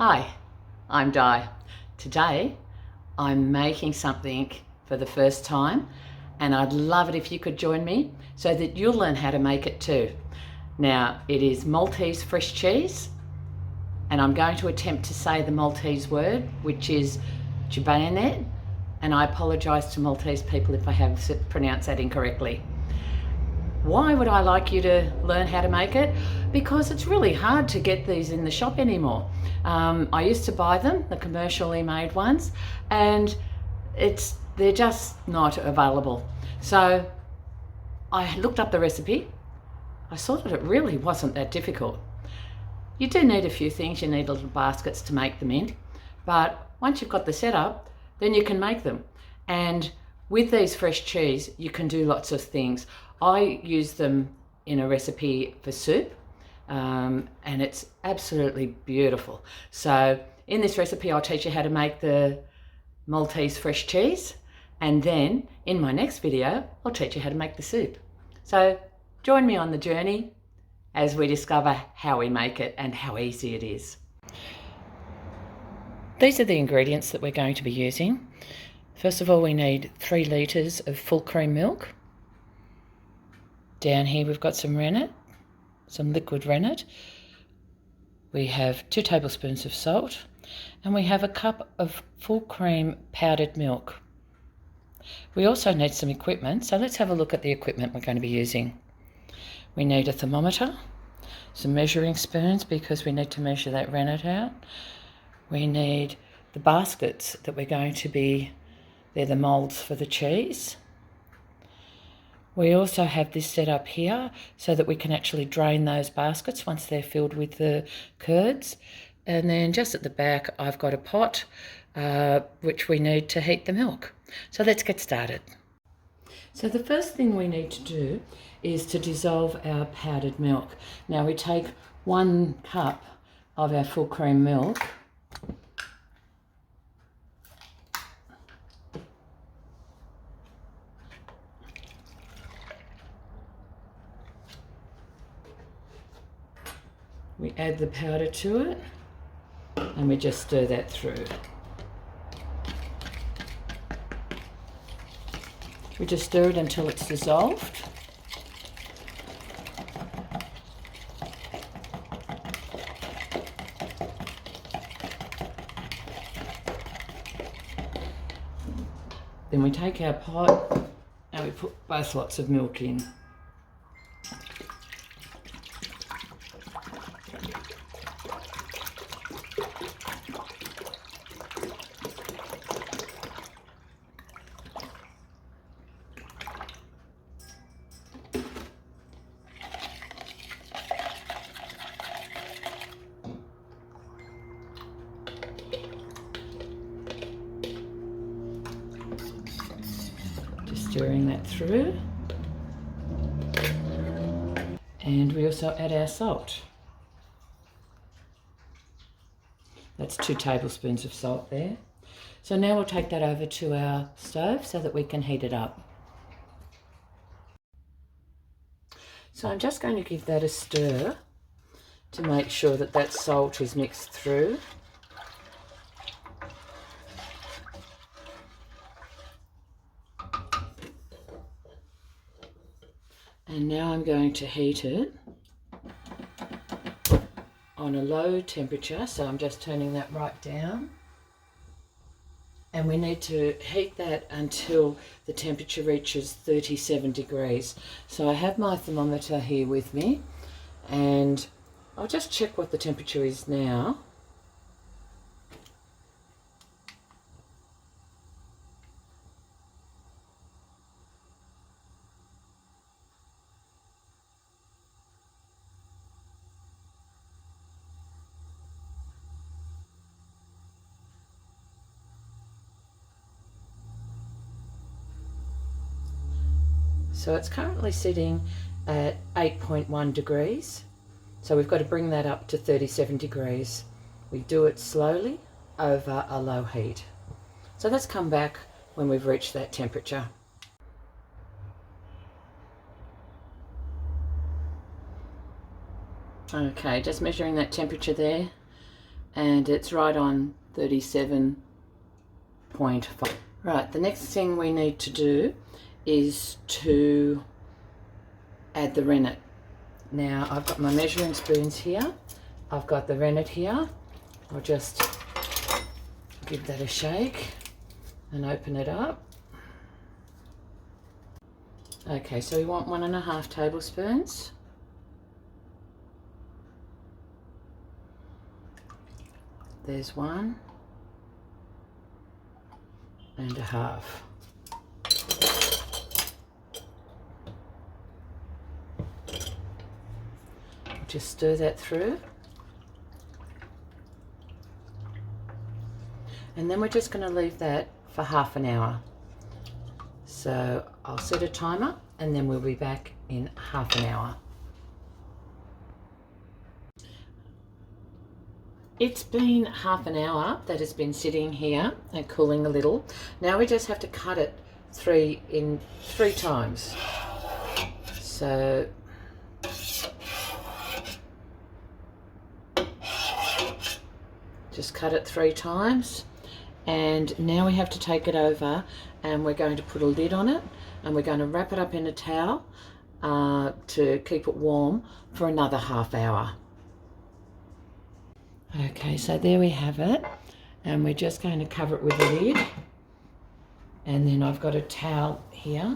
Hi, I'm Di. Today I'm making something for the first time and I'd love it if you could join me so that you'll learn how to make it too. Now it is Maltese fresh cheese and I'm going to attempt to say the Maltese word, which is Gbejniet, and I apologise to Maltese people if I have pronounced that incorrectly. Why would I like you to learn how to make it? Because it's really hard to get these in the shop anymore. I used to buy them, the commercially made ones, and they're just not available. So I looked up the recipe. I saw that it really wasn't that difficult. You do need a few things. You need little baskets to make them in, but once you've got the setup, then you can make them. And with these fresh cheese, you can do lots of things. I use them in a recipe for soup, and it's absolutely beautiful. So in this recipe, I'll teach you how to make the Maltese fresh cheese, and then in my next video, I'll teach you how to make the soup. So join me on the journey as we discover how we make it and how easy it is. These are the ingredients that we're going to be using. First of all, we need 3 litres of full cream milk. Down here we've got some rennet, some liquid rennet. We have 2 tablespoons of salt, and we have a cup of full cream powdered milk. We also need some equipment, so let's have a look at the equipment we're going to be using. We need a thermometer, some measuring spoons because we need to measure that rennet out. We need the baskets that we're going to be, they're the moulds for the cheese. We also have this set up here so that we can actually drain those baskets once they're filled with the curds. And then just at the back, I've got a pot which we need to heat the milk. So let's get started. So the first thing we need to do is to dissolve our powdered milk. Now we take 1 cup of our full cream milk. We add the powder to it and we just stir that through. We just stir it until it's dissolved. Then we take our pot and we put both lots of milk in. Stirring that through, and we also add our salt. That's 2 tablespoons of salt there. So now we'll take that over to our stove so that we can heat it up. So I'm just going to give that a stir to make sure that that salt is mixed through. And now I'm going to heat it on a low temperature, so I'm just turning that right down. And we need to heat that until the temperature reaches 37 degrees. So I have my thermometer here with me, and I'll just check what the temperature is now. So it's currently sitting at 8.1 degrees. So we've got to bring that up to 37 degrees. We do it slowly over a low heat. So let's come back when we've reached that temperature. Okay, just measuring that temperature there. and it's right on 37.5. Right, the next thing we need to do is to add the rennet. Now I've got my measuring spoons here. I've got the rennet here. I'll just give that a shake and open it up. Okay, so we want 1.5 tablespoons. There's 1.5. Just stir that through. And then we're just going to leave that for half an hour. So I'll set a timer and then we'll be back in half an hour. It's been half an hour that it's been sitting here and cooling a little. Now we just have to cut it three times. So just cut it 3 times. And now we have to take it over and we're going to put a lid on it and we're going to wrap it up in a towel to keep it warm for another half hour. Okay, so there we have it, and we're just going to cover it with a lid, and then I've got a towel here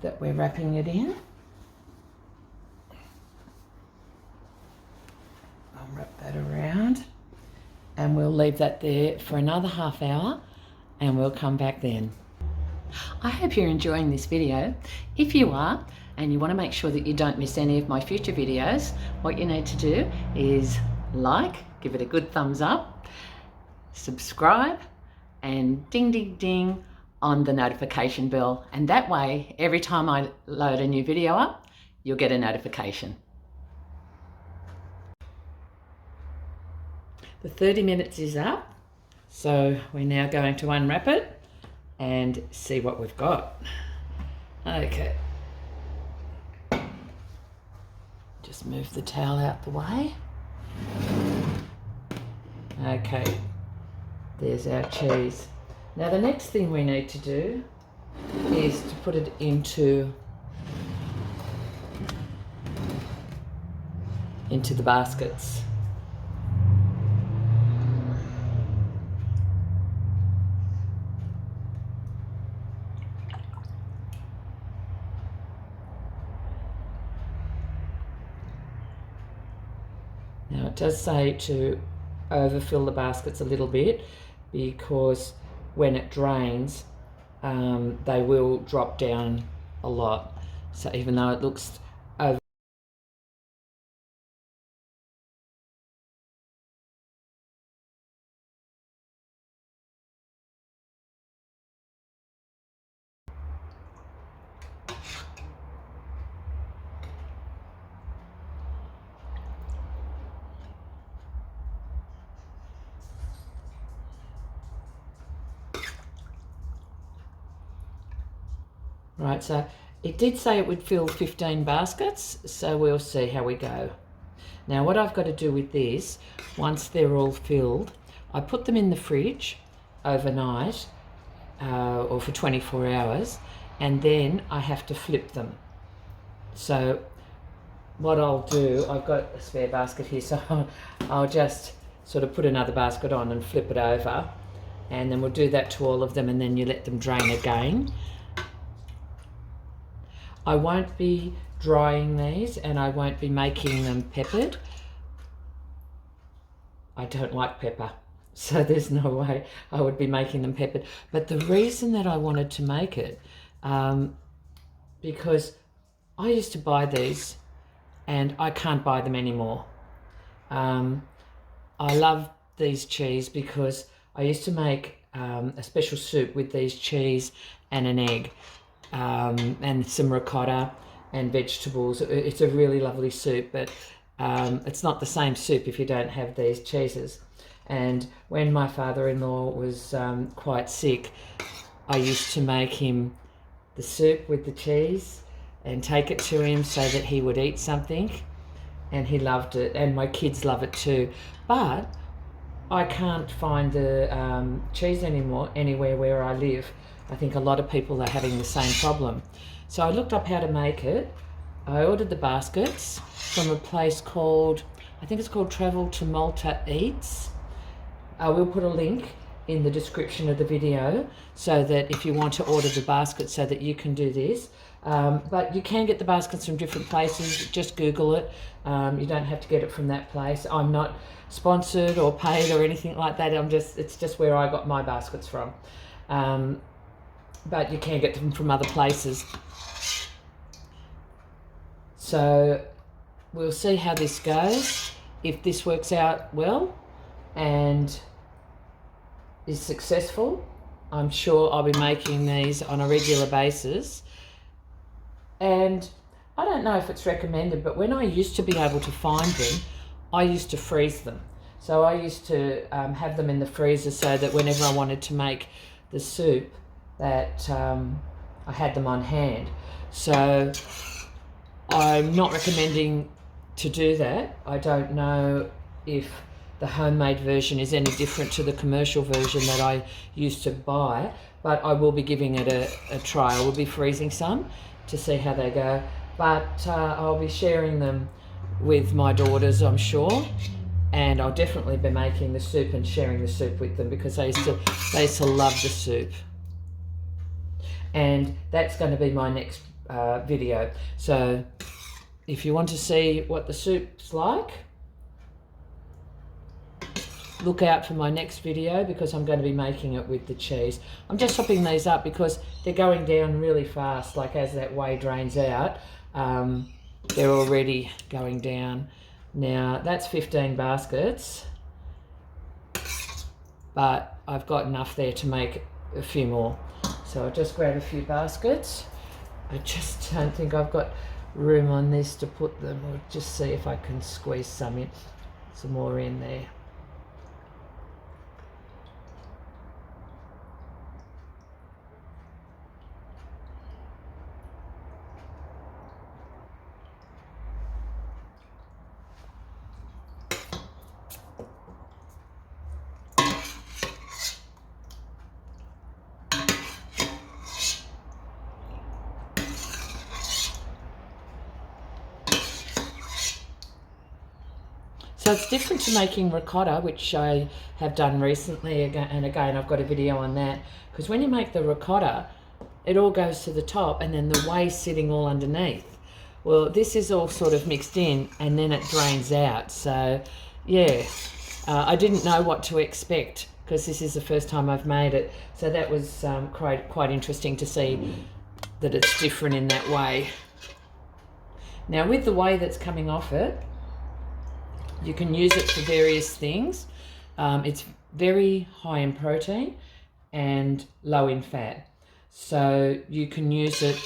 that we're wrapping it in. I'll wrap that around and we'll leave that there for another half hour and we'll come back then. I hope you're enjoying this video. If you are, and you want to make sure that you don't miss any of my future videos, what you need to do is like, give it a good thumbs up, subscribe, and ding ding ding on the notification bell, and that way every time I load a new video up you'll get a notification. The 30 minutes is up, so we're now going to unwrap it and see what we've got. Okay, just move the towel out the way. Okay, there's our cheese. Now the next thing we need to do is to put it into the baskets. Now it does say to overfill the baskets a little bit because when it drains they will drop down a lot. So even though it looks over, right, so it did say it would fill 15 baskets, so we'll see how we go. Now what I've got to do with this, once they're all filled, I put them in the fridge overnight or for 24 hours, and then I have to flip them. So what I'll do, I've got a spare basket here, so I'll just sort of put another basket on and flip it over, and then we'll do that to all of them, and then you let them drain again. I won't be drying these and I won't be making them peppered. I don't like pepper, so there's no way I would be making them peppered. But the reason that I wanted to make it, because I used to buy these and I can't buy them anymore. I love these cheese because I used to make a special soup with these cheese and an egg. And some ricotta and vegetables. It's a really lovely soup, but it's not the same soup if you don't have these cheeses. And when my father-in-law was quite sick, I used to make him the soup with the cheese and take it to him so that he would eat something, and he loved it, and my kids love it too. But I can't find the cheese anywhere where I live. I think a lot of people are having the same problem. So I looked up how to make it. I ordered the baskets from a place called, I think it's called Travel to Malta Eats. I will put a link in the description of the video so that if you want to order the basket so that you can do this. But you can get the baskets from different places. Just Google it. You don't have to get it from that place. I'm not sponsored or paid or anything like that. It's just where I got my baskets from. But you can get them from other places. So we'll see how this goes. If this works out well and is successful, I'm sure I'll be making these on a regular basis. And I don't know if it's recommended, but when I used to be able to find them, I used to freeze them. So I used to have them in the freezer so that whenever I wanted to make the soup, that I had them on hand. So I'm not recommending to do that. I don't know if the homemade version is any different to the commercial version that I used to buy, but I will be giving it a try. I will be freezing some to see how they go, but I'll be sharing them with my daughters, I'm sure, and I'll definitely be making the soup and sharing the soup with them because they used to love the soup. And that's going to be my next video. So if you want to see what the soup's like, look out for my next video because I'm going to be making it with the cheese. I'm just chopping these up because they're going down really fast. Like as that whey drains out, they're already going down. Now that's 15 baskets, but I've got enough there to make a few more. So I'll just grab a few baskets. I just don't think I've got room on this to put them. We'll just see if I can squeeze some more in there. So it's different to making ricotta, which I have done recently, and again I've got a video on that, because when you make the ricotta, it all goes to the top and then the whey's sitting all underneath. Well, this is all sort of mixed in and then it drains out. So yeah, I didn't know what to expect because this is the first time I've made it. So that was quite interesting to see that it's different in that way. Now with the whey that's coming off it, you can use it for various things. It's very high in protein and low in fat. So you can use it,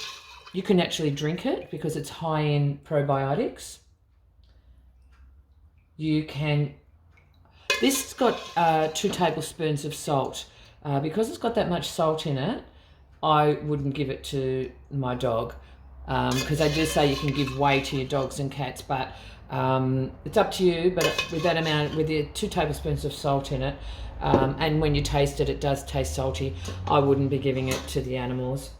you can actually drink it because it's high in probiotics. You can, this has got 2 tablespoons of salt. Because it's got that much salt in it, I wouldn't give it to my dog. Because they do say you can give whey to your dogs and cats, but it's up to you. But with that amount, with the 2 tablespoons of salt in it, and when you taste it, it does taste salty, I wouldn't be giving it to the animals.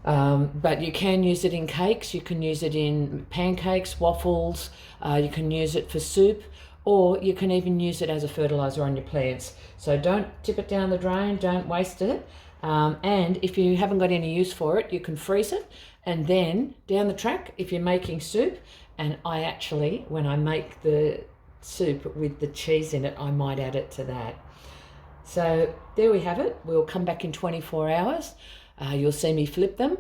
But you can use it in cakes, you can use it in pancakes, waffles, you can use it for soup, or you can even use it as a fertilizer on your plants. So don't tip it down the drain, don't waste it. And if you haven't got any use for it, you can freeze it, and then down the track, if you're making soup, and I actually, when I make the soup with the cheese in it, I might add it to that. So there we have it. We'll come back in 24 hours. You'll see me flip them,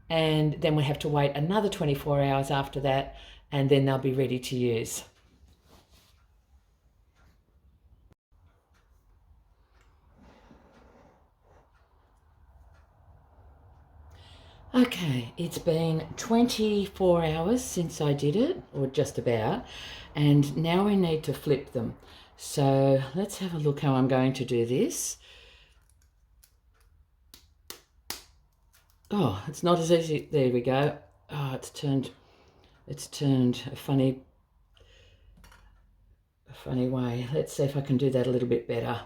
and then we have to wait another 24 hours after that, and then they'll be ready to use. Okay, it's been 24 hours since I did it, or just about, and now we need to flip them. So let's have a look how I'm going to do this. Oh, it's not as easy. There we go. Oh, it's turned a funny funny way. Let's see if I can do that a little bit better.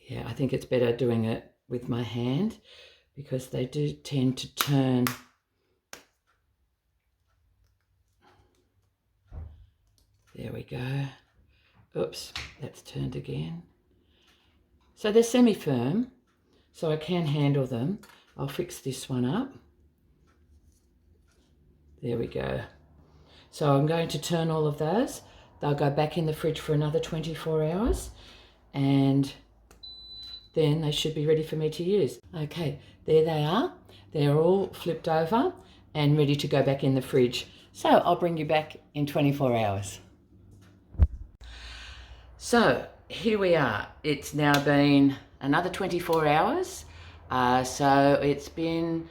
Yeah, I think it's better doing it with my hand because they do tend to turn. There we go. Oops, that's turned again. So they're semi-firm, so I can handle them. I'll fix this one up. There we go. So I'm going to turn all of those. They'll go back in the fridge for another 24 hours and then they should be ready for me to use. Okay, there they are. They're all flipped over and ready to go back in the fridge. So I'll bring you back in 24 hours. So here we are. It's now been another 24 hours. So it's been,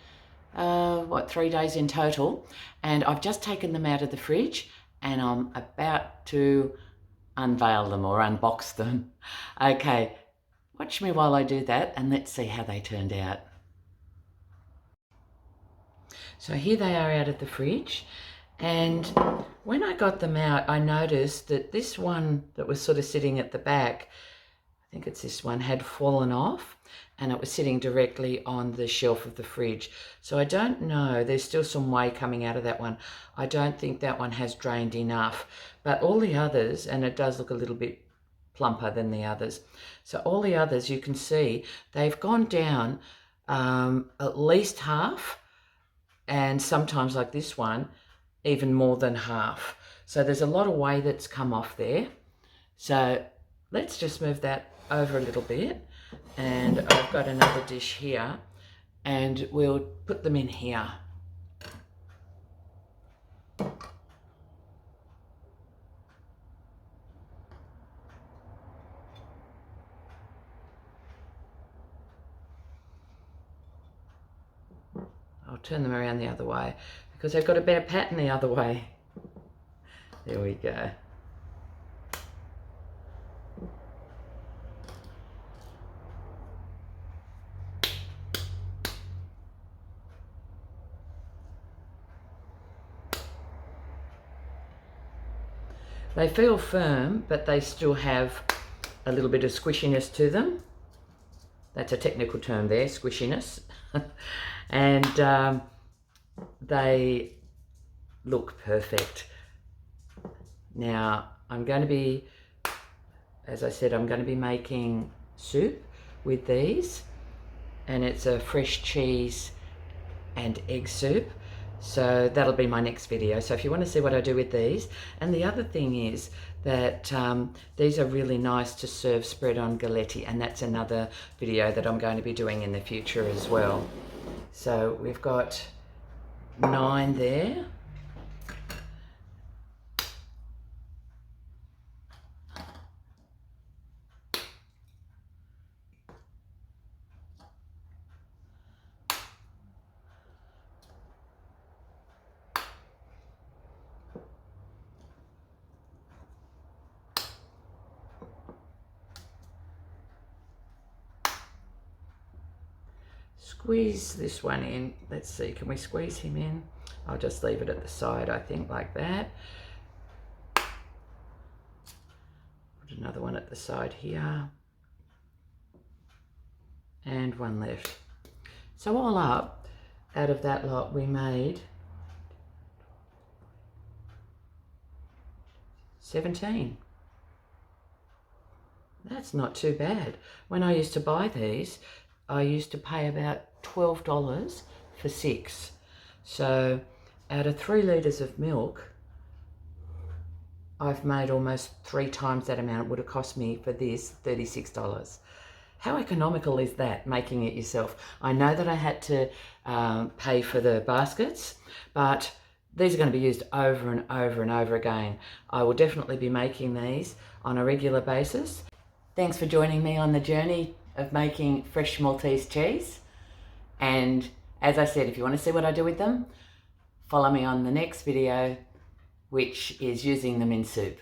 3 days in total. And I've just taken them out of the fridge and I'm about to unveil them or unbox them. Okay, watch me while I do that and let's see how they turned out. So here they are out of the fridge. And when I got them out, I noticed that this one that was sort of sitting at the back, I think it's this one, had fallen off and it was sitting directly on the shelf of the fridge. So I don't know, there's still some whey coming out of that one. I don't think that one has drained enough, but all the others, and it does look a little bit plumper than the others. So all the others you can see, they've gone down at least half, and sometimes like this one, even more than half. So there's a lot of whey that's come off there. So let's just move that over a little bit. And I've got another dish here and we'll put them in here. I'll turn them around the other way because they've got a better pattern the other way. There we go. They feel firm, but they still have a little bit of squishiness to them. That's a technical term there, squishiness. And they look perfect. Now, I'm going to be, as I said, I'm going to be making soup with these. And it's a fresh cheese and egg soup. So that'll be my next video. So if you want to see what I do with these. And the other thing is that these are really nice to serve spread on Gbejniet, and that's another video that I'm going to be doing in the future as well. So we've got 9 there. Squeeze this one in. Let's see, can we squeeze him in? I'll just leave it at the side, I think, like that. Put another one at the side here. And one left. So all up, out of that lot, we made 17. That's not too bad. When I used to buy these, I used to pay about $12 for 6. So out of 3 litres of milk, I've made almost 3 times that amount. It would have cost me for this $36. How economical is that, making it yourself? I know that I had to pay for the baskets, but these are going to be used over and over and over again. I will definitely be making these on a regular basis. Thanks for joining me on the journey of making fresh Maltese cheese. And as I said, if you want to see what I do with them, follow me on the next video, which is using them in soup.